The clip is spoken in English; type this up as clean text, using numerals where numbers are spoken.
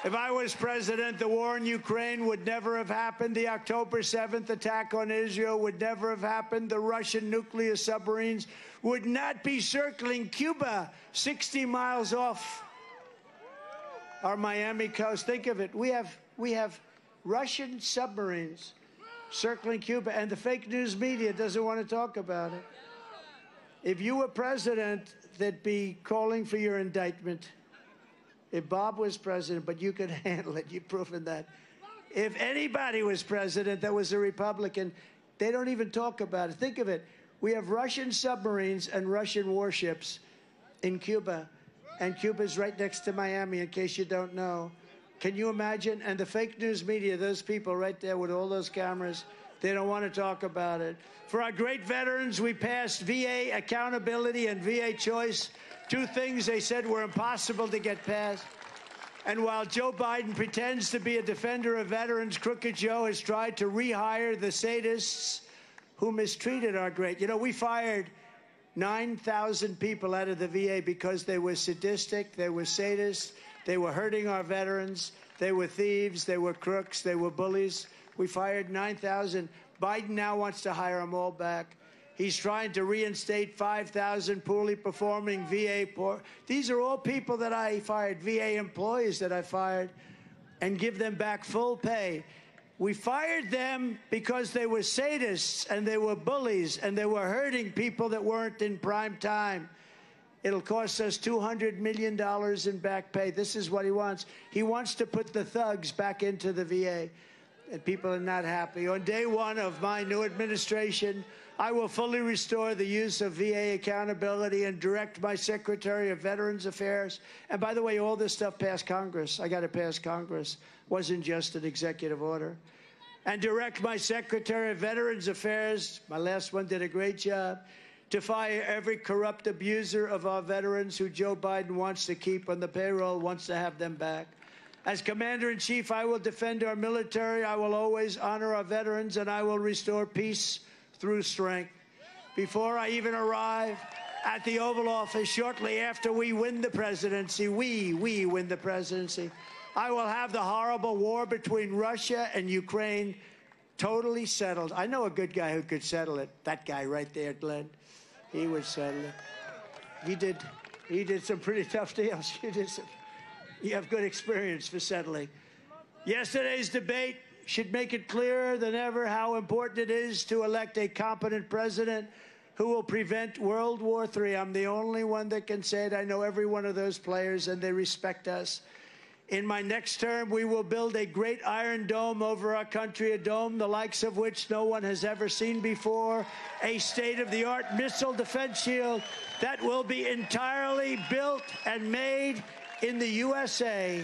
If I was president, the war in Ukraine would never have happened. The October 7th attack on Israel would never have happened. The Russian nuclear submarines would not be circling Cuba 60 miles off our Miami coast. Think of it. We have Russian submarines circling Cuba, and the fake news media doesn't want to talk about it. If you were president, they'd be calling for your indictment. If Bob was president, but you could handle it, you've proven that. If anybody was president that was a Republican, they don't even talk about it. Think of it. We have Russian submarines and Russian warships in Cuba, and Cuba's right next to Miami, in case you don't know. Can you imagine? And the fake news media, those people right there with all those cameras, they don't want to talk about it. For our great veterans, we passed VA accountability and VA choice, two things they said were impossible to get passed. And while Joe Biden pretends to be a defender of veterans, Crooked Joe has tried to rehire the sadists who mistreated our great. You know, we fired 9,000 people out of the VA because they were sadistic, they were sadists, they were hurting our veterans, they were thieves, they were crooks, they were bullies. We fired 9,000. Biden now wants to hire them all back. He's trying to reinstate 5,000 poorly performing VA. These are all people that I fired, VA employees that I fired, and give them back full pay. We fired them because they were sadists and they were bullies and they were hurting people that weren't in prime time. It'll cost us $200 million in back pay. This is what he wants. He wants to put the thugs back into the VA. And people are not happy. On day one of my new administration, I will fully restore the use of VA accountability and direct my Secretary of Veterans Affairs. And by the way, all this stuff passed Congress. I got to pass Congress. Wasn't just an executive order. And direct my Secretary of Veterans Affairs, my last one did a great job, to fire every corrupt abuser of our veterans who Joe Biden wants to keep on the payroll, wants to have them back. As Commander-in-Chief, I will defend our military, I will always honor our veterans, and I will restore peace through strength. Before I even arrive at the Oval Office, shortly after we win the presidency, we win the presidency, I will have the horrible war between Russia and Ukraine totally settled. I know a good guy who could settle it. That guy right there, Glenn. He would settle it. He did some pretty tough deals. You have good experience for settling. Yesterday's debate should make it clearer than ever how important it is to elect a competent president who will prevent World War III. I'm the only one that can say it. I know every one of those players, and they respect us. In my next term, we will build a great iron dome over our country, a dome the likes of which no one has ever seen before, a state-of-the-art missile defense shield that will be entirely built and made in the USA.